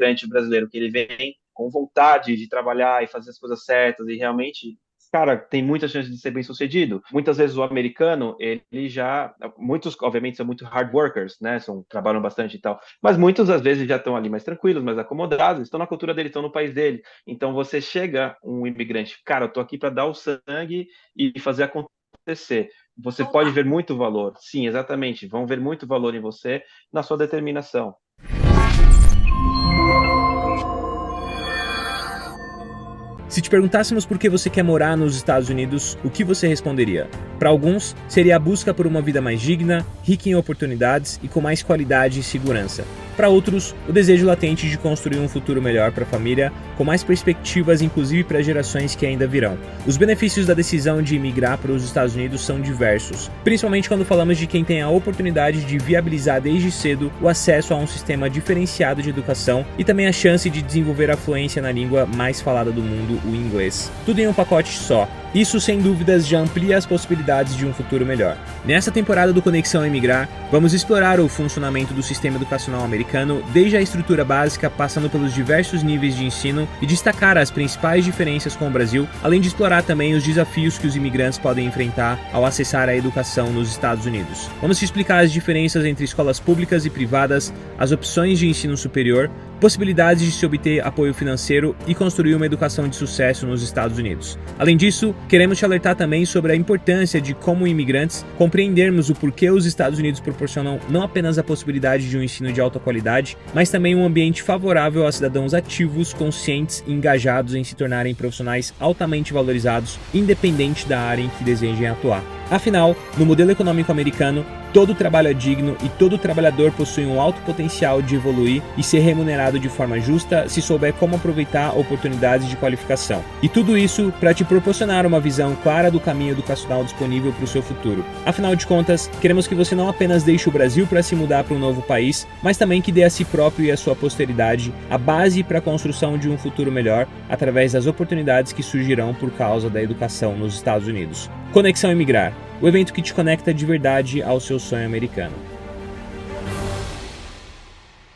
imigrante brasileiro, que ele vem com vontade de trabalhar e fazer as coisas certas e realmente, cara, tem muita chance de ser bem sucedido. Muitas vezes o americano, ele já, muitos obviamente são muito hard workers, né, trabalham bastante e tal, mas muitos às vezes já estão ali mais tranquilos, mais acomodados, estão na cultura dele, estão no país dele. Então você chega um imigrante, cara, eu tô aqui para dar o sangue e fazer acontecer. Você pode ver muito valor, sim, exatamente, vão ver muito valor em você, na sua determinação. Se te perguntássemos por que você quer morar nos Estados Unidos, o que você responderia? Para alguns, seria a busca por uma vida mais digna, rica em oportunidades e com mais qualidade e segurança. Para outros, o desejo latente de construir um futuro melhor para a família, com mais perspectivas inclusive para gerações que ainda virão. Os benefícios da decisão de imigrar para os Estados Unidos são diversos, principalmente quando falamos de quem tem a oportunidade de viabilizar desde cedo o acesso a um sistema diferenciado de educação e também a chance de desenvolver a fluência na língua mais falada do mundo, o inglês. Tudo em um pacote só. Isso, sem dúvidas, já amplia as possibilidades de um futuro melhor. Nessa temporada do Conexão Imigrar, vamos explorar o funcionamento do sistema educacional americano, desde a estrutura básica, passando pelos diversos níveis de ensino e destacar as principais diferenças com o Brasil, além de explorar também os desafios que os imigrantes podem enfrentar ao acessar a educação nos Estados Unidos. Vamos te explicar as diferenças entre escolas públicas e privadas, as opções de ensino superior, possibilidades de se obter apoio financeiro e construir uma educação de sucesso nos Estados Unidos. Além disso, queremos te alertar também sobre a importância de, como imigrantes, compreendermos o porquê os Estados Unidos proporcionam não apenas a possibilidade de um ensino de alta qualidade, mas também um ambiente favorável a cidadãos ativos, conscientes e engajados em se tornarem profissionais altamente valorizados, independente da área em que desejem atuar. Afinal, no modelo econômico americano, todo trabalho é digno e todo trabalhador possui um alto potencial de evoluir e ser remunerado de forma justa se souber como aproveitar oportunidades de qualificação. E tudo isso para te proporcionar uma visão clara do caminho educacional disponível para o seu futuro. Afinal de contas, queremos que você não apenas deixe o Brasil para se mudar para um novo país, mas também que dê a si próprio e à sua posteridade a base para a construção de um futuro melhor através das oportunidades que surgirão por causa da educação nos Estados Unidos. Conexão Imigrar, o evento que te conecta de verdade ao seu sonho americano.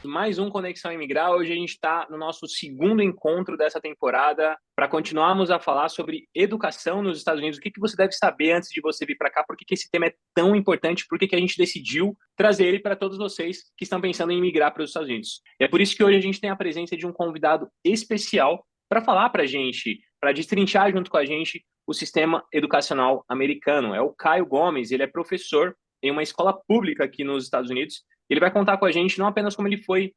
Mais um Conexão Imigrar. Hoje a gente está no nosso segundo encontro dessa temporada para continuarmos a falar sobre educação nos Estados Unidos. O que você deve saber antes de você vir para cá? Por que esse tema é tão importante? Por que a gente decidiu trazer ele para todos vocês que estão pensando em migrar para os Estados Unidos? E é por isso que hoje a gente tem a presença de um convidado especial para falar para a gente, para destrinchar junto com a gente o sistema educacional americano. É o Caio Gomes, ele é professor em uma escola pública aqui nos Estados Unidos. Ele vai contar com a gente não apenas como ele foi,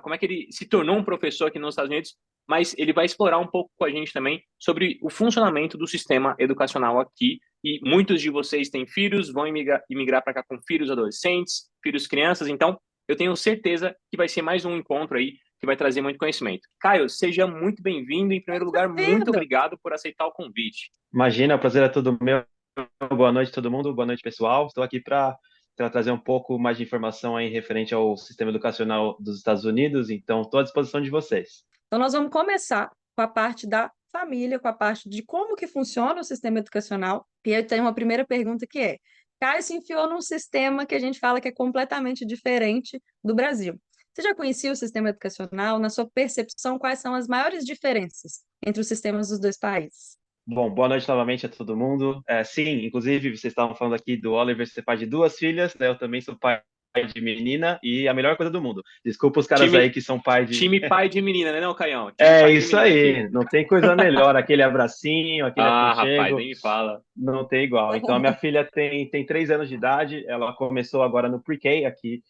como é que ele se tornou um professor aqui nos Estados Unidos, mas ele vai explorar um pouco com a gente também sobre o funcionamento do sistema educacional aqui. E muitos de vocês têm filhos, vão imigrar para cá com filhos adolescentes, filhos crianças, então eu tenho certeza que vai ser mais um encontro aí que vai trazer muito conhecimento. Caio, seja muito bem-vindo. Em primeiro lugar, muito obrigado por aceitar o convite. Imagina, o prazer é todo meu. Boa noite, todo mundo. Boa noite, pessoal. Estou aqui para trazer um pouco mais de informação aí referente ao sistema educacional dos Estados Unidos. Então, estou à disposição de vocês. Então, nós vamos começar com a parte da família, com a parte de como que funciona o sistema educacional. E eu tenho uma primeira pergunta que é: Caio se enfiou num sistema que a gente fala que é completamente diferente do Brasil. Você já conhecia o sistema educacional? Na sua percepção, quais são as maiores diferenças entre os sistemas dos dois países? Bom, boa noite novamente a todo mundo. Sim, inclusive, vocês estavam falando aqui do Oliver ser pai de duas filhas, né? Eu também sou pai de menina e a melhor coisa do mundo. Desculpa os caras aí que são pai de... Time pai de menina, né, não, Caião? É isso aí, não tem coisa melhor. Aquele abracinho, aquele aconchego. Rapaz, nem me fala. Não tem igual. Então, a minha filha tem 3 anos de idade, ela começou agora no pre-K aqui,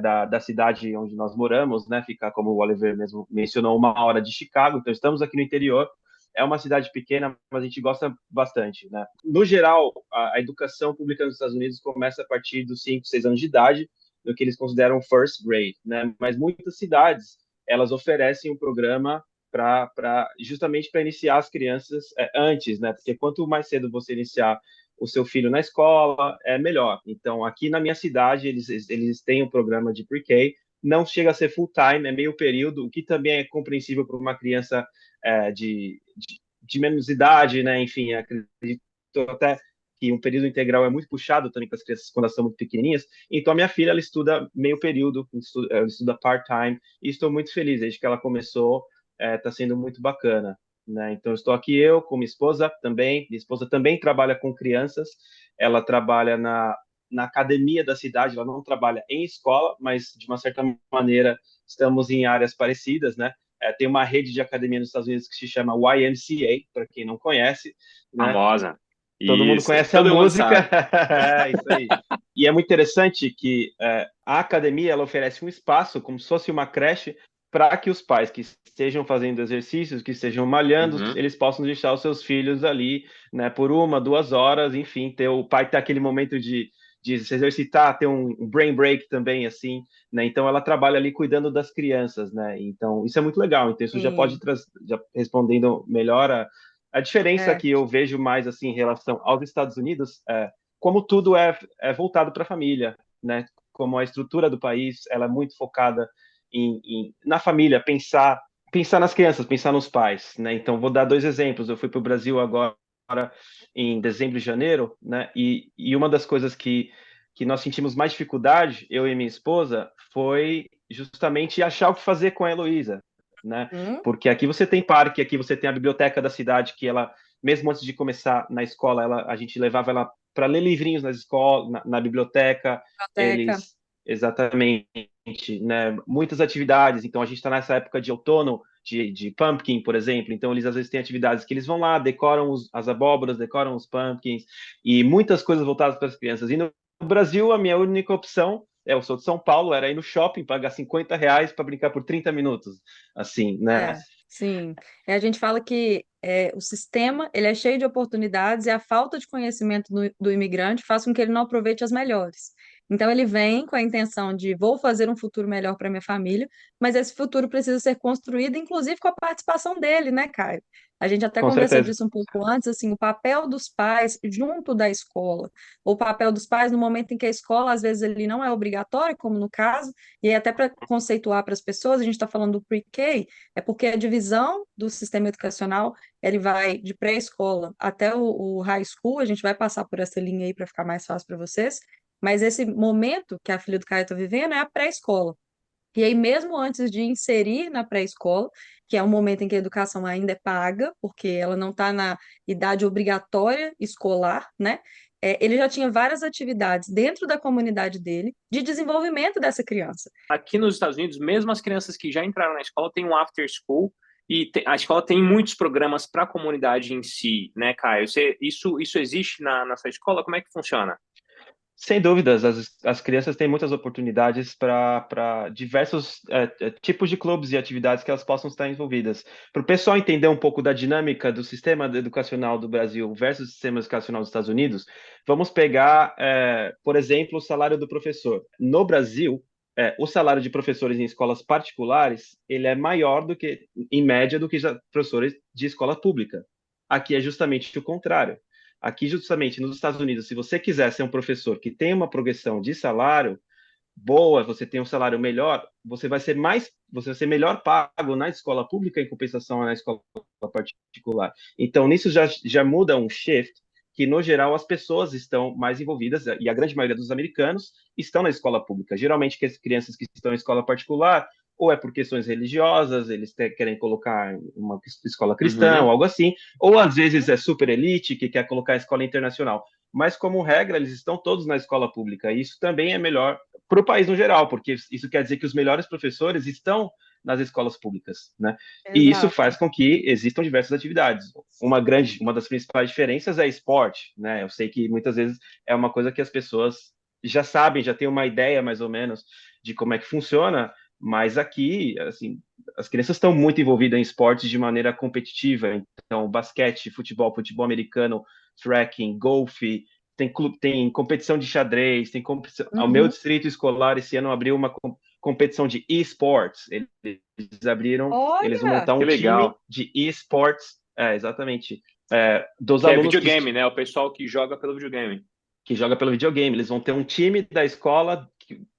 da cidade onde nós moramos, né? Fica, como o Oliver mesmo mencionou, 1 hora de Chicago. Então, estamos aqui no interior. É uma cidade pequena, mas a gente gosta bastante, né? No geral, a educação pública nos Estados Unidos começa a partir dos 5, 6 anos de idade, no que eles consideram first grade, né? Mas muitas cidades, elas oferecem um programa justamente para iniciar as crianças antes, né? Porque quanto mais cedo você iniciar o seu filho na escola, é melhor. Então, aqui na minha cidade, eles têm um programa de pre-K, não chega a ser full-time, é meio período, o que também é compreensível para uma criança de menos idade, né? Enfim, acredito até que um período integral é muito puxado também para as crianças quando elas são muito pequenininhas. Então, a minha filha, ela estuda meio período, ela estuda part-time, e estou muito feliz desde que ela começou, está sendo muito bacana, né? Então, estou aqui eu com minha esposa também. Minha esposa também trabalha com crianças, ela trabalha na academia da cidade, ela não trabalha em escola, mas de uma certa maneira estamos em áreas parecidas, né? Tem uma rede de academia nos Estados Unidos que se chama YMCA, para quem não conhece, né? Famosa. Todo mundo Isso, conhece a todo mundo música, sabe. é isso aí. E é muito interessante que a academia ela oferece um espaço, como se fosse uma creche, para que os pais que estejam fazendo exercícios, que estejam malhando, Uhum. eles possam deixar os seus filhos ali, né, por 1, 2 horas, enfim, ter o pai ter aquele momento de se exercitar, ter um brain break também, assim, né? Então ela trabalha ali cuidando das crianças, né? Então isso é muito legal. Então isso já pode Sim, já respondendo melhor a diferença é, que eu vejo mais assim em relação aos Estados Unidos como tudo é voltado para a família, né? Como a estrutura do país ela é muito focada na família, pensar nas crianças, pensar nos pais, né? Então vou dar 2 exemplos. Eu fui para o Brasil agora em dezembro e janeiro, né? E uma das coisas que nós sentimos mais dificuldade, eu e minha esposa, foi justamente achar o que fazer com a Heloísa, né? hum, Porque aqui você tem parque, aqui você tem a biblioteca da cidade, que ela, mesmo antes de começar na escola, a gente levava ela para ler livrinhos na escola, na biblioteca, biblioteca. eles, exatamente, né? Muitas atividades, então a gente está nessa época de outono, de pumpkin, por exemplo, então eles às vezes têm atividades que eles vão lá, decoram as abóboras, decoram os pumpkins, e muitas coisas voltadas para as crianças. E no Brasil, a minha única opção eu sou de São Paulo, era ir no shopping, pagar R$ 50 para brincar por 30 minutos, assim, né? Sim. A gente fala que o sistema ele é cheio de oportunidades e a falta de conhecimento do imigrante faz com que ele não aproveite as melhores. Então ele vem com a intenção de vou fazer um futuro melhor para minha família, mas esse futuro precisa ser construído, inclusive com a participação dele, né, Caio? A gente até Com conversou certeza. disso um pouco antes, assim, o papel dos pais junto da escola, ou o papel dos pais no momento em que a escola, às vezes, ele não é obrigatório, como no caso, e aí até para conceituar para as pessoas, a gente está falando do pre-K, é porque a divisão do sistema educacional, ele vai de pré-escola até o high school, a gente vai passar por essa linha aí para ficar mais fácil para vocês, mas esse momento que a filha do Caio está vivendo é a pré-escola. E aí, mesmo antes de inserir na pré-escola, que é um momento em que a educação ainda é paga, porque ela não está na idade obrigatória escolar, né? Ele já tinha várias atividades dentro da comunidade dele de desenvolvimento dessa criança. Aqui nos Estados Unidos, mesmo as crianças que já entraram na escola têm um after school e a escola tem muitos programas para a comunidade em si, né, Caio? Isso existe na sua escola? Como é que funciona? Sem dúvidas, as crianças têm muitas oportunidades para diversos tipos de clubes e atividades que elas possam estar envolvidas. Para o pessoal entender um pouco da dinâmica do sistema educacional do Brasil versus o sistema educacional dos Estados Unidos, vamos pegar, por exemplo, o salário do professor. No Brasil, o salário de professores em escolas particulares ele é maior do que, em média, do que já professores de escola pública. Aqui é justamente o contrário. Aqui, justamente nos Estados Unidos, se você quiser ser um professor que tem uma progressão de salário boa, você tem um salário melhor, você vai ser melhor pago na escola pública em compensação na escola particular. Então, nisso já muda um shift que, no geral, as pessoas estão mais envolvidas, e a grande maioria dos americanos estão na escola pública. Geralmente, que as crianças que estão em escola particular, ou é por questões religiosas, eles querem colocar uma escola cristã ou Uhum. algo assim, ou às vezes é super elite que quer colocar a escola internacional. Mas, como regra, eles estão todos na escola pública, e isso também é melhor para o país no geral, porque isso quer dizer que os melhores professores estão nas escolas públicas, né? E isso Exato. faz com que existam diversas atividades. Uma das principais diferenças é esporte, né? Eu sei que muitas vezes é uma coisa que as pessoas já sabem, já têm uma ideia mais ou menos de como é que funciona, mas aqui, assim, as crianças estão muito envolvidas em esportes de maneira competitiva. Então, basquete, futebol americano, trekking, golfe, tem competição de xadrez, tem competição. O meu Uhum. distrito escolar esse ano abriu uma competição de esports. Eles vão Olha, montar Que um time legal. de esports, exatamente, dos Que é alunos videogame, né? O pessoal que joga pelo videogame. que joga pelo videogame. Eles vão ter um time da escola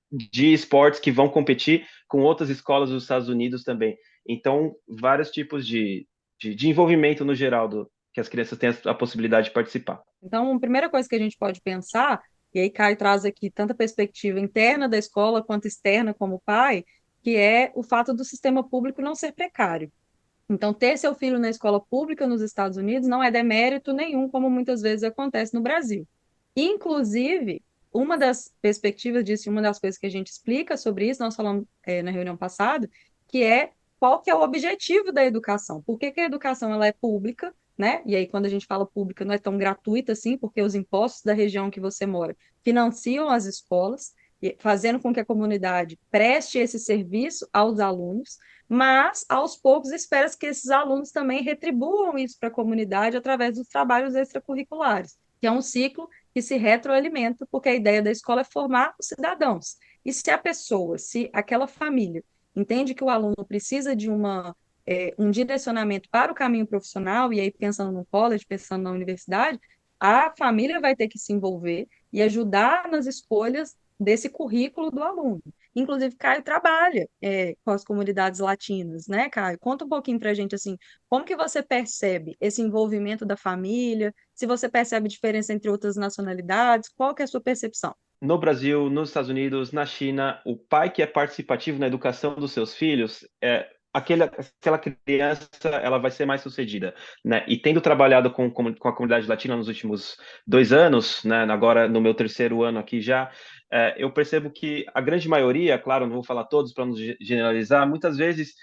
de esportes que vão competir com outras escolas dos Estados Unidos também. Então, vários tipos de envolvimento no geral que as crianças tenham a possibilidade de participar. Então, a primeira coisa que a gente pode pensar, e aí Caio traz aqui tanto a perspectiva interna da escola quanto externa como pai, que é o fato do sistema público não ser precário. Então, ter seu filho na escola pública nos Estados Unidos não é demérito nenhum, como muitas vezes acontece no Brasil. Inclusive, uma das perspectivas disso, e uma das coisas que a gente explica sobre isso, nós falamos na reunião passada, que é qual que é o objetivo da educação. Por que que a educação ela é pública, né? E aí, quando a gente fala pública, não é tão gratuita assim, porque os impostos da região que você mora financiam as escolas, fazendo com que a comunidade preste esse serviço aos alunos, mas aos poucos espera que esses alunos também retribuam isso para a comunidade através dos trabalhos extracurriculares, que é um ciclo que se retroalimenta, porque a ideia da escola é formar os cidadãos. E se a pessoa, se aquela família entende que o aluno precisa de um direcionamento para o caminho profissional, e aí pensando no college, pensando na universidade, a família vai ter que se envolver e ajudar nas escolhas desse currículo do aluno. Inclusive, Caio trabalha com as comunidades latinas, né, Caio? Conta um pouquinho para a gente, assim, como que você percebe esse envolvimento da família, se você percebe diferença entre outras nacionalidades, qual que é a sua percepção? No Brasil, nos Estados Unidos, na China, o pai que é participativo na educação dos seus filhos, aquela criança ela vai ser mais sucedida, né? E tendo trabalhado com a comunidade latina nos últimos 2 anos, né? Agora no meu terceiro ano aqui já, eu percebo que a grande maioria, claro, não vou falar todos para não generalizar, muitas vezes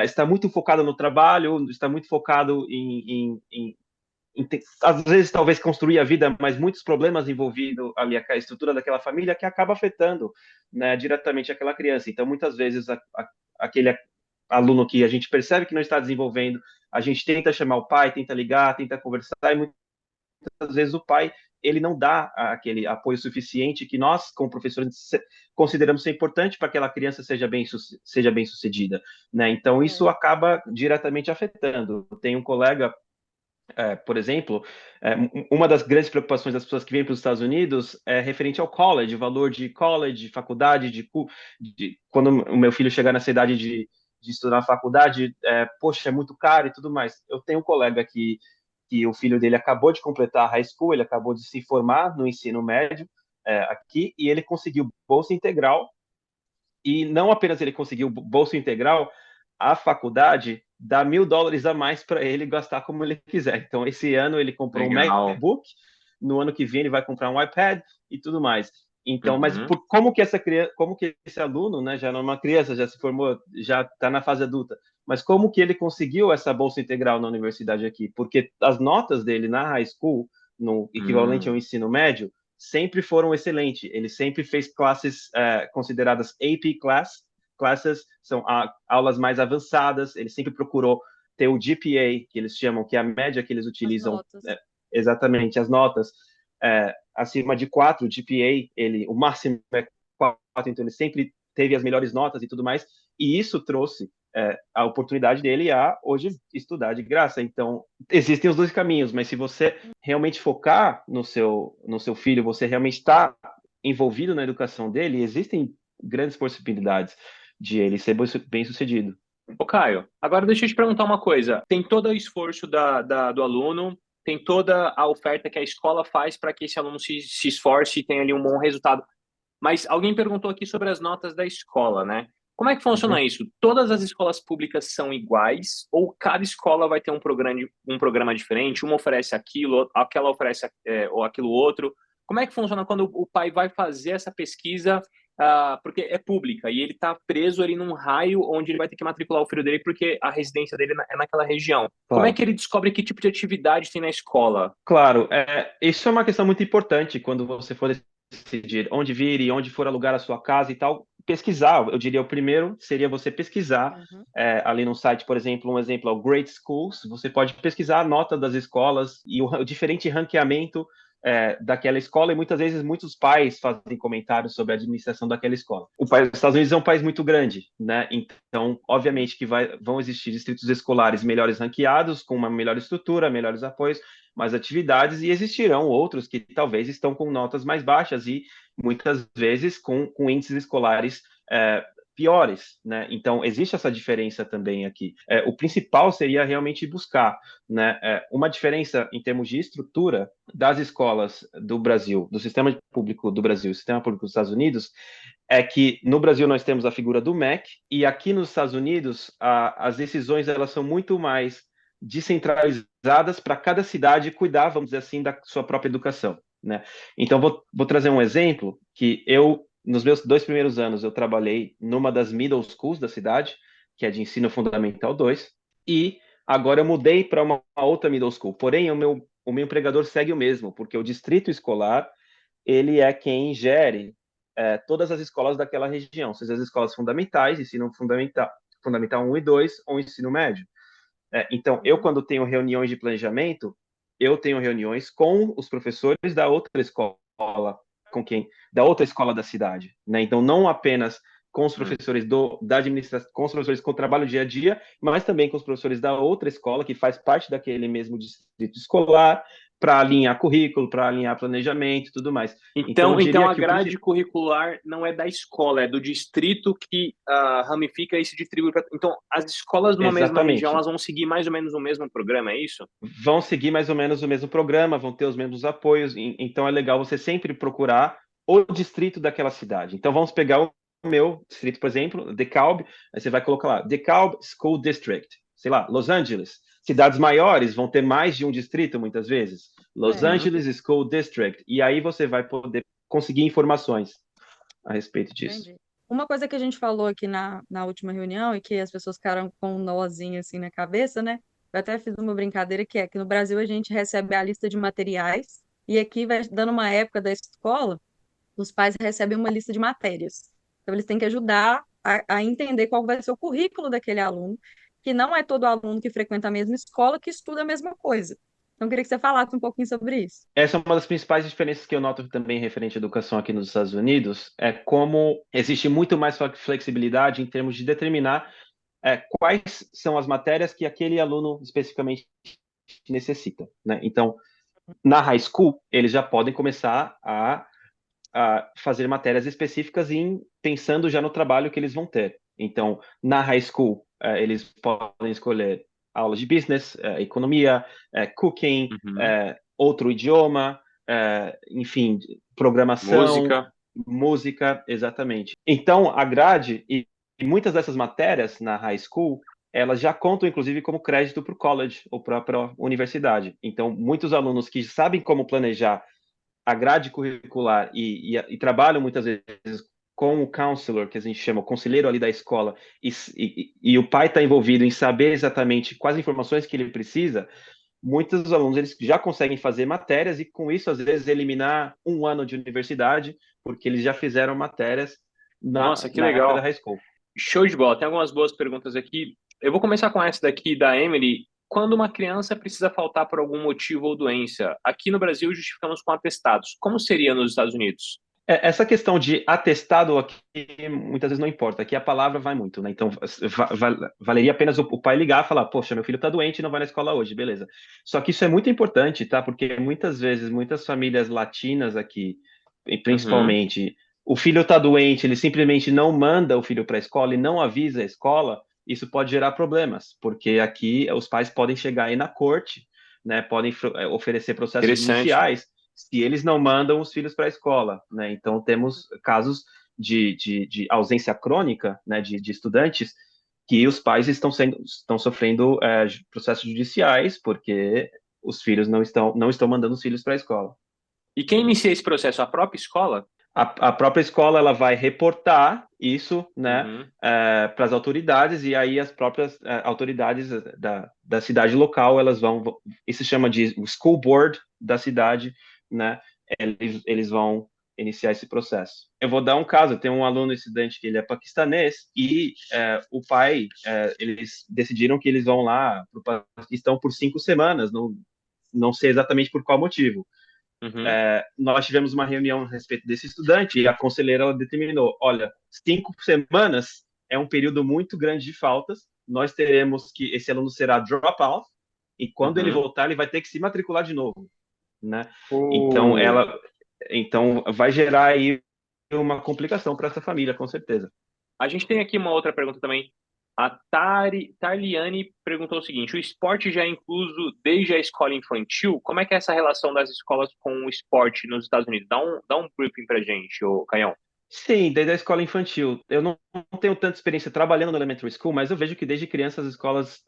está muito focado no trabalho, está muito focado às vezes talvez construir a vida, mas muitos problemas envolvidos ali a estrutura daquela família que acaba afetando, né, diretamente aquela criança. Então, muitas vezes aquele aluno que a gente percebe que não está desenvolvendo, a gente tenta chamar o pai, tenta ligar, tenta conversar, e muitas vezes o pai ele não dá aquele apoio suficiente que nós, como professores, consideramos ser importante para que aquela criança seja bem sucedida, né? Então isso acaba diretamente afetando. Tem um colega por exemplo, uma das grandes preocupações das pessoas que vêm para os Estados Unidos é referente ao college, o valor de college, de faculdade, quando o meu filho chegar nessa idade de estudar na faculdade, poxa, é muito caro e tudo mais. Eu tenho um colega que o filho dele acabou de completar a high school, ele acabou de se formar no ensino médio aqui, e ele conseguiu bolsa integral, e não apenas ele conseguiu bolsa integral, a faculdade dá $1.000 a mais para ele gastar como ele quiser. Então, esse ano ele comprou um Legal. MacBook, no ano que vem ele vai comprar um iPad e tudo mais. Então, mas Uhum. como que essa criança, como que esse aluno, né, já não é uma criança, já se formou, já está na fase adulta, mas como que ele conseguiu essa bolsa integral na universidade aqui? Porque as notas dele na high school, no equivalente ao ensino médio, sempre foram excelentes. Ele sempre fez classes consideradas AP classes, são aulas mais avançadas. Ele sempre procurou ter o GPA, que eles chamam, que é a média que eles As utilizam, notas. exatamente, as notas, acima de 4, GPA, o máximo é 4, então ele sempre teve as melhores notas e tudo mais, e isso trouxe a oportunidade dele a hoje estudar de graça. Então, existem os dois caminhos, mas se você realmente focar no seu filho, você realmente está envolvido na educação dele, existem grandes possibilidades de ele ser bem sucedido. Ô, Caio, agora deixa eu te perguntar uma coisa. Tem todo o esforço do aluno, tem toda a oferta que a escola faz para que esse aluno se esforce e tenha ali um bom resultado. Mas alguém perguntou aqui sobre as notas da escola, né? Como é que funciona isso? Todas as escolas públicas são iguais ou cada escola vai ter um programa diferente? Uma oferece aquilo, aquela oferece ou aquilo outro? Como é que funciona quando o pai vai fazer essa pesquisa, porque é pública e ele está preso ali num raio onde ele vai ter que matricular o filho dele porque a residência dele é naquela região? Como é Claro. que ele descobre que tipo de atividade tem na escola? Claro, isso é uma questão muito importante quando você for decidir onde vir e onde for alugar a sua casa e tal. Pesquisar, eu diria, o primeiro seria você pesquisar Uhum. ali no site, por exemplo, um exemplo é o Great Schools. Você pode pesquisar a nota das escolas e o diferente ranqueamento daquela escola, e muitas vezes muitos pais fazem comentários sobre a administração daquela escola. Os Estados Unidos é um país muito grande, né? Então, obviamente que vão existir distritos escolares melhores ranqueados, com uma melhor estrutura, melhores apoios, mais atividades, e existirão outros que talvez estão com notas mais baixas e muitas vezes com índices escolares piores, né? Então, existe essa diferença também aqui. O principal seria realmente buscar, né, uma diferença em termos de estrutura das escolas do Brasil, do sistema público do Brasil e sistema público dos Estados Unidos, é que no Brasil nós temos a figura do MEC e aqui nos Estados Unidos as decisões elas são muito mais descentralizadas para cada cidade cuidar, vamos dizer assim, da sua própria educação, né? Então, vou trazer um exemplo que nos meus 2 primeiros anos, eu trabalhei numa das middle schools da cidade, que é de ensino fundamental 2, e agora eu mudei para uma outra middle school. Porém, o meu empregador segue o mesmo, porque o distrito escolar, ele é quem gere todas as escolas daquela região, seja as escolas fundamentais, ensino fundamental 1 e 2, ou ensino médio. Então, eu, quando tenho reuniões de planejamento, eu tenho reuniões com os professores da outra escola, da outra escola da cidade, né? Então, não apenas com os professores da administração, com os professores com o trabalho dia a dia, mas também com os professores da outra escola, que faz parte daquele mesmo distrito escolar, para alinhar currículo, para alinhar planejamento e tudo mais. Então a grade curricular não é da escola, é do distrito que ramifica e se distribui. Então, as escolas de uma mesma região, elas vão seguir mais ou menos o mesmo programa, é isso? Vão seguir mais ou menos o mesmo programa, vão ter os mesmos apoios, então é legal você sempre procurar o distrito daquela cidade. Então, vamos pegar o meu distrito, por exemplo, DeKalb, aí você vai colocar lá, DeKalb School District, sei lá, Los Angeles. Cidades maiores vão ter mais de um distrito, muitas vezes. Los Angeles School District. E aí você vai poder conseguir informações a respeito disso. Entendi. Uma coisa que a gente falou aqui na última reunião e que as pessoas ficaram com um nozinho assim na cabeça, né? Eu até fiz uma brincadeira que é que no Brasil a gente recebe a lista de materiais e aqui vai dando uma época da escola, os pais recebem uma lista de matérias. Então eles têm que ajudar a entender qual vai ser o currículo daquele aluno, que não é todo aluno que frequenta a mesma escola que estuda a mesma coisa. Então eu queria que você falasse um pouquinho sobre isso. Essa é uma das principais diferenças que eu noto também referente à educação aqui nos Estados Unidos, é como existe muito mais flexibilidade em termos de determinar quais são as matérias que aquele aluno especificamente necessita, né? Então, na high school, eles já podem começar a fazer matérias específicas pensando já no trabalho que eles vão ter. Então, na high school, eles podem escolher aulas de business, economia, cooking, outro idioma, enfim, programação, música, exatamente. Então, a grade e muitas dessas matérias na high school, elas já contam, inclusive, como crédito para o college ou para a universidade. Então, muitos alunos que sabem como planejar a grade curricular e trabalham muitas vezes com o counselor, que a gente chama o conselheiro ali da escola, e o pai está envolvido em saber exatamente quais informações que ele precisa, muitos dos alunos eles já conseguem fazer matérias e, com isso, às vezes, eliminar um ano de universidade, porque eles já fizeram matérias Nossa, que na legal. época da high school. Show de bola. Tem algumas boas perguntas aqui. Eu vou começar com essa daqui da Emily. Quando uma criança precisa faltar por algum motivo ou doença, aqui no Brasil justificamos com atestados. Como seria nos Estados Unidos? Essa questão de atestado aqui, muitas vezes não importa. Aqui a palavra vai muito, né? Então, valeria apenas o pai ligar e falar, poxa, meu filho tá doente e não vai na escola hoje, beleza. Só que isso é muito importante, tá? Porque muitas vezes, muitas famílias latinas aqui, principalmente, o filho tá doente, ele simplesmente não manda o filho para a escola e não avisa a escola, isso pode gerar problemas, porque aqui os pais podem chegar aí na corte, né? Podem oferecer processos judiciais se eles não mandam os filhos para a escola, né? Então, temos casos de ausência crônica, né, de estudantes que os pais estão sofrendo processos judiciais porque os filhos não estão mandando os filhos para a escola. E quem inicia esse processo? A própria escola? A própria escola ela vai reportar isso, né, para as autoridades, e aí as próprias autoridades da cidade local, elas vão, isso se chama de school board da cidade, né, eles vão iniciar esse processo. Eu vou dar um caso, tem um aluno estudante que ele é paquistanês, e o pai, eles decidiram que eles vão lá para o Paquistão por 5 semanas, não sei exatamente por qual motivo. Nós tivemos uma reunião a respeito desse estudante e a conselheira ela determinou, olha, 5 semanas é um período muito grande de faltas, nós teremos que, esse aluno será dropout, e quando ele voltar, ele vai ter que se matricular de novo, né? Então vai gerar aí uma complicação para essa família, com certeza. A gente tem aqui uma outra pergunta também. A Tarliane perguntou o seguinte: o esporte já é incluso desde a escola infantil? Como é que é essa relação das escolas com o esporte nos Estados Unidos? Dá um briefing pra gente, ô Caião. Sim, desde a escola infantil. Eu não tenho tanta experiência trabalhando no elementary school, mas eu vejo que desde criança as escolas,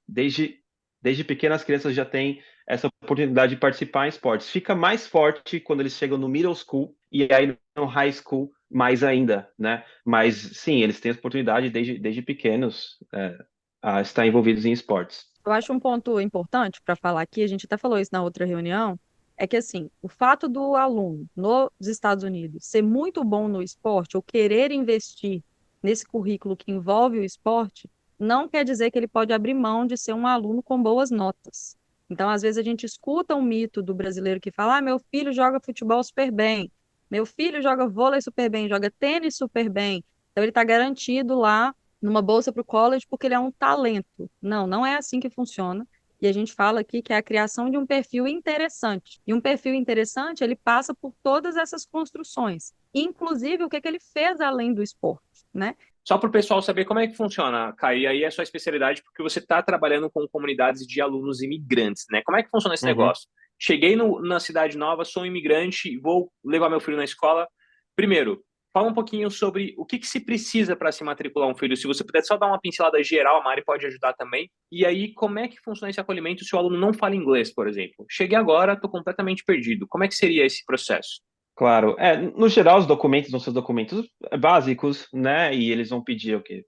desde pequenas crianças já têm essa oportunidade de participar em esportes. Fica mais forte quando eles chegam no middle school e aí no high school mais ainda, né? Mas sim, eles têm a oportunidade desde pequenos a estar envolvidos em esportes. Eu acho um ponto importante para falar aqui, a gente até falou isso na outra reunião, é que assim, o fato do aluno nos Estados Unidos ser muito bom no esporte ou querer investir nesse currículo que envolve o esporte, não quer dizer que ele pode abrir mão de ser um aluno com boas notas. Então, às vezes a gente escuta um mito do brasileiro que fala: "Ah, meu filho joga futebol super bem, meu filho joga vôlei super bem, joga tênis super bem, então ele está garantido lá numa bolsa para o college porque ele é um talento". Não, não é assim que funciona. E a gente fala aqui que é a criação de um perfil interessante. E um perfil interessante, ele passa por todas essas construções, inclusive o que que ele fez além do esporte, né? Só para o pessoal saber como é que funciona, Kai, aí é a sua especialidade porque você está trabalhando com comunidades de alunos imigrantes, né? Como é que funciona esse Uhum. negócio? Cheguei na cidade nova, sou um imigrante, vou levar meu filho na escola. Primeiro, fala um pouquinho sobre o que se precisa para se matricular um filho. Se você puder só dar uma pincelada geral, a Mari pode ajudar também. E aí, como é que funciona esse acolhimento se o aluno não fala inglês, por exemplo? Cheguei agora, estou completamente perdido. Como é que seria esse processo? Claro. No geral, os documentos vão ser documentos básicos, né? E eles vão pedir o quê?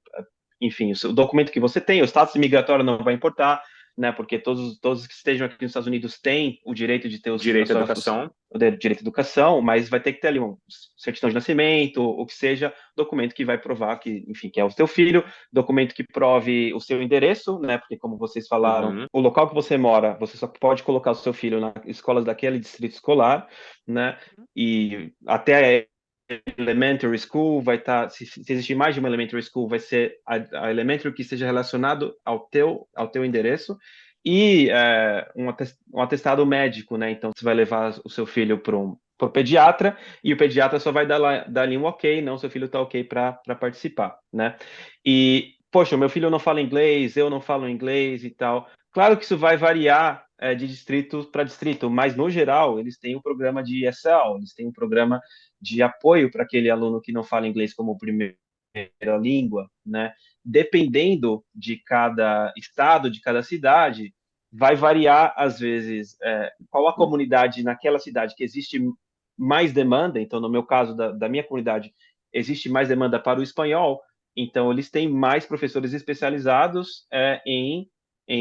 Enfim, o documento que você tem, o status migratório não vai importar, né? Porque todos que estejam aqui nos Estados Unidos têm o direito de ter Direito à educação. o direito à educação, mas vai ter que ter ali um certidão de nascimento, o que seja, documento que vai provar que, enfim, que é o seu filho, documento que prove o seu endereço, né? Porque, como vocês falaram, Uhum. o local que você mora, você só pode colocar o seu filho na escola daquele distrito escolar, né? E até elementary school vai estar, se existir mais de uma elementary school, vai ser a elementary que seja relacionado ao teu endereço e um atestado médico, né? Então você vai levar o seu filho para o pediatra e o pediatra só vai dar ali um ok, não, seu filho está ok para participar, né? E poxa, o meu filho não fala inglês, eu não falo inglês e tal. Claro que isso vai variar de distrito para distrito, mas no geral eles têm um programa de ESL, eles têm um programa de apoio para aquele aluno que não fala inglês como primeira língua, né? Dependendo de cada estado, de cada cidade, vai variar às vezes qual a comunidade naquela cidade que existe mais demanda. Então, no meu caso da minha comunidade, existe mais demanda para o espanhol. Então, eles têm mais professores especializados em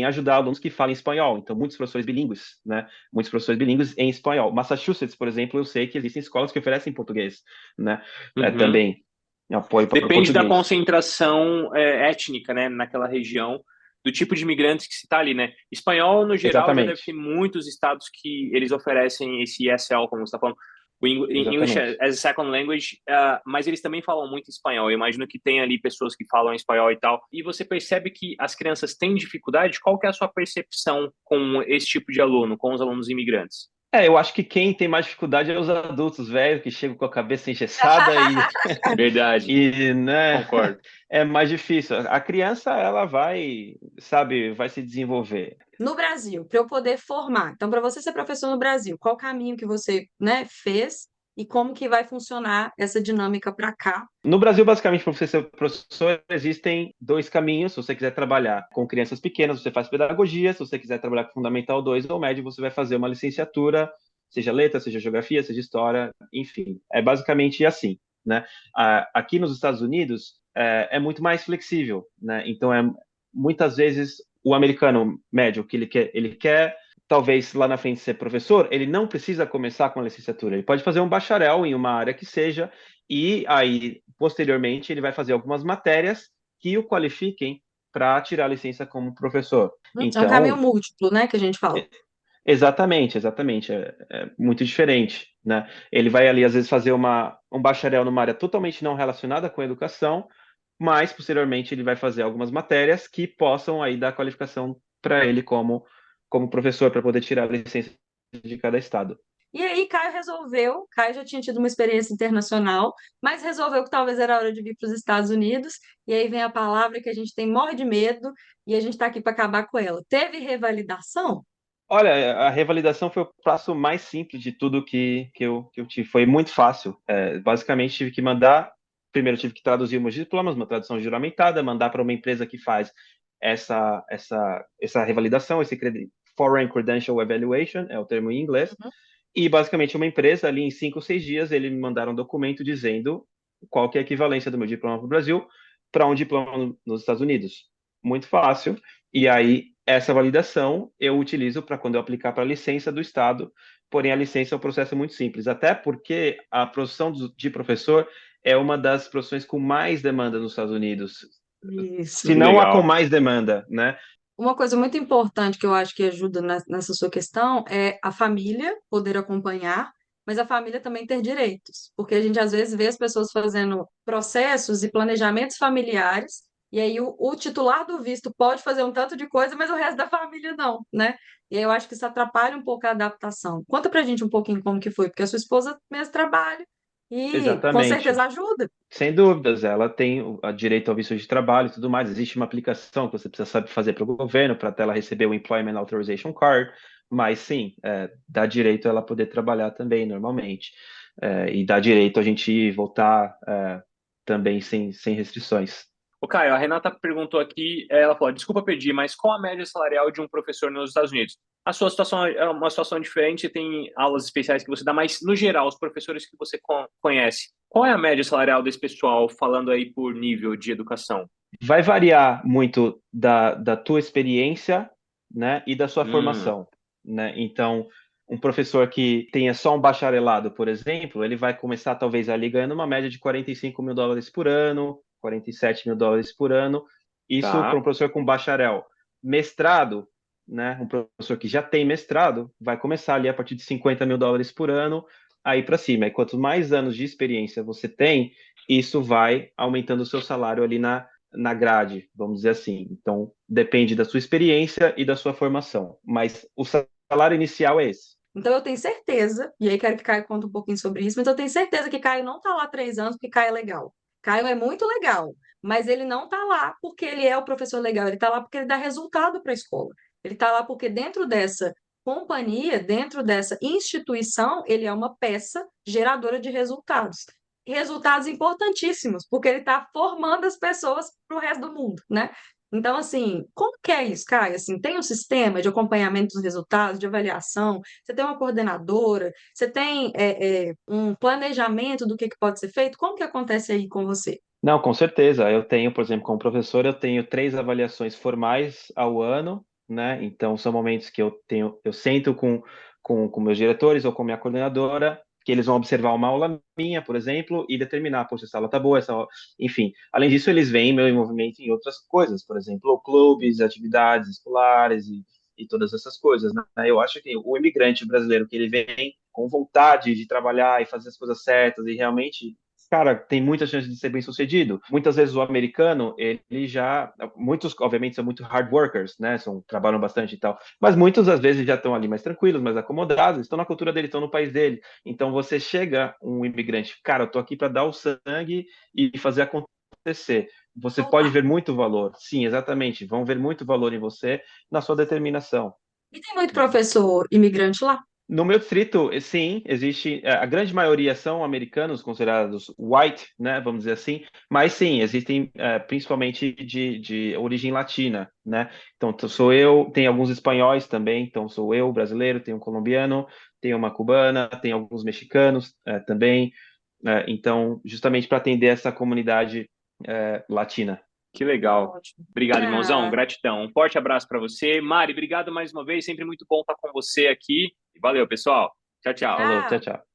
ajudar alunos que falam espanhol. Então, muitos professores bilíngues, né? Muitos professores bilíngues em espanhol. Massachusetts, por exemplo, eu sei que existem escolas que oferecem português, né? Uhum. Também apoio para o Depende da português. concentração étnica, né, naquela região, do tipo de imigrantes que se está ali, né? Espanhol, no geral, já deve ter Exatamente, muitos estados que eles oferecem esse ESL, como você está falando, o English exatamente. as a Second Language, mas eles também falam muito espanhol. Eu imagino que tem ali pessoas que falam espanhol e tal. E você percebe que as crianças têm dificuldade? Qual que é a sua percepção com esse tipo de aluno, com os alunos imigrantes? Eu acho que quem tem mais dificuldade é os adultos velhos que chegam com a cabeça engessada Verdade, e, né, concordo. é mais difícil. A criança, ela vai, sabe, vai se desenvolver. No Brasil, para eu poder formar, então, para você ser professor no Brasil, qual o caminho que você, né, fez e como que vai funcionar essa dinâmica para cá? No Brasil, basicamente, para você ser professor, existem dois caminhos. Se você quiser trabalhar com crianças pequenas, você faz pedagogia. Se você quiser trabalhar com Fundamental 2 ou médio, você vai fazer uma licenciatura, seja letra, seja geografia, seja história, enfim. É basicamente assim, né? Aqui nos Estados Unidos, é muito mais flexível, né? Então, muitas vezes, o americano médio, que ele quer talvez lá na frente ser professor, ele não precisa começar com a licenciatura. Ele pode fazer um bacharel em uma área que seja e aí, posteriormente, ele vai fazer algumas matérias que o qualifiquem para tirar a licença como professor. É um caminho Então, múltiplo, né, que a gente fala. exatamente, é muito diferente, né? Ele vai ali, às vezes, fazer um bacharel numa área totalmente não relacionada com a educação, mas, posteriormente, ele vai fazer algumas matérias que possam aí dar qualificação para ele como professor, para poder tirar a licença de cada estado. E aí Caio já tinha tido uma experiência internacional, mas resolveu que talvez era hora de vir para os Estados Unidos, e aí vem a palavra que a gente tem morre de medo, e a gente está aqui para acabar com ela. Teve revalidação? Olha, a revalidação foi o passo mais simples de tudo que eu tive. Foi muito fácil. Basicamente, tive que mandar. Primeiro, tive que traduzir meus diplomas, uma tradução juramentada, mandar para uma empresa que faz essa revalidação, Foreign Credential Evaluation, é o termo em inglês. E, basicamente, uma empresa, ali em 5 ou 6 dias, eles me mandaram um documento dizendo qual que é a equivalência do meu diploma para o Brasil para um diploma nos Estados Unidos. Muito fácil. E aí, essa validação eu utilizo para quando eu aplicar para a licença do Estado, porém a licença é um processo muito simples, até porque a profissão de professor é uma das profissões com mais demanda nos Estados Unidos, Isso. se Que não a com legal. mais demanda, né? Uma coisa muito importante que eu acho que ajuda nessa sua questão é a família poder acompanhar, mas a família também ter direitos, porque a gente às vezes vê as pessoas fazendo processos e planejamentos familiares, e aí o titular do visto pode fazer um tanto de coisa, mas o resto da família não, né? E aí eu acho que isso atrapalha um pouco a adaptação. Conta pra gente um pouquinho como que foi, porque a sua esposa mesmo trabalha e com Exatamente. certeza ajuda. Sem dúvidas, ela tem o direito ao visto de trabalho e tudo mais. Existe uma aplicação que você precisa saber fazer para o governo para ela receber o Employment Authorization Card, mas sim, dá direito a ela poder trabalhar também normalmente. E dá direito a gente ir e voltar também sem restrições. Ô, Caio, a Renata perguntou aqui, ela falou, desculpa pedir, mas qual a média salarial de um professor nos Estados Unidos? A sua situação é uma situação diferente, tem aulas especiais que você dá, mas no geral, os professores que você conhece, qual é a média salarial desse pessoal, falando aí por nível de educação? Vai variar muito da tua experiência, né, e da sua Hum, formação, né? Então, um professor que tenha só um bacharelado, por exemplo, ele vai começar talvez ali ganhando uma média de US$ 45 mil por ano, US$ 47 mil por ano. Isso para tá. um professor com bacharel. Mestrado, né, um professor que já tem mestrado, vai começar ali a partir de US$ 50 mil por ano, aí para cima. E quanto mais anos de experiência você tem, isso vai aumentando o seu salário ali na grade, vamos dizer assim. Então, depende da sua experiência e da sua formação. Mas o salário inicial é esse. Então eu tenho certeza, e aí quero que Caio conte um pouquinho sobre isso, mas eu tenho certeza que Caio não está lá 3 anos porque Caio é legal. Caio é muito legal, mas ele não está lá porque ele é o professor legal, ele está lá porque ele dá resultado para a escola. Ele está lá porque dentro dessa companhia, dentro dessa instituição, ele é uma peça geradora de resultados. Resultados importantíssimos, porque ele está formando as pessoas para o resto do mundo, né? Então, assim, como que é isso, Caio? Assim, tem um sistema de acompanhamento dos resultados, de avaliação, você tem uma coordenadora, você tem um planejamento do que pode ser feito? Como que acontece aí com você? Não, com certeza. Eu tenho, por exemplo, como professor, eu tenho 3 avaliações formais ao ano, né? Então, são momentos que eu sento com meus diretores ou com minha coordenadora, que eles vão observar uma aula minha, por exemplo, e determinar, poxa, essa aula tá boa, enfim. Além disso, eles veem meu envolvimento em outras coisas, por exemplo, clubes, atividades escolares e todas essas coisas, né? Eu acho que o imigrante brasileiro que ele vem com vontade de trabalhar e fazer as coisas certas e realmente cara, tem muita chance de ser bem sucedido. Muitas vezes o americano, ele já. Muitos, obviamente, são muito hard workers, né? Trabalham bastante e tal. Mas muitos, às vezes, já estão ali mais tranquilos, mais acomodados, estão na cultura dele, estão no país dele. Então, você chega, um imigrante, cara, eu tô aqui para dar o sangue e fazer acontecer. Você pode ver muito valor. Sim, exatamente. Vão ver muito valor em você, na sua determinação. E tem muito professor imigrante lá? No meu distrito, sim, existe. A grande maioria são americanos, considerados white, né? Vamos dizer assim. Mas sim, existem principalmente de origem latina, né? Então, sou eu, tem alguns espanhóis também. Então, sou eu, brasileiro, tem um colombiano, tem uma cubana, tem alguns mexicanos também. Então, justamente para atender essa comunidade latina. Que legal. Ótimo. Obrigado, irmãozão. Ah, Gratidão. Um forte abraço para você. Mari, obrigado mais uma vez. Sempre muito bom estar com você aqui. E valeu, pessoal. Tchau, tchau. Falou, tchau, tchau. tchau.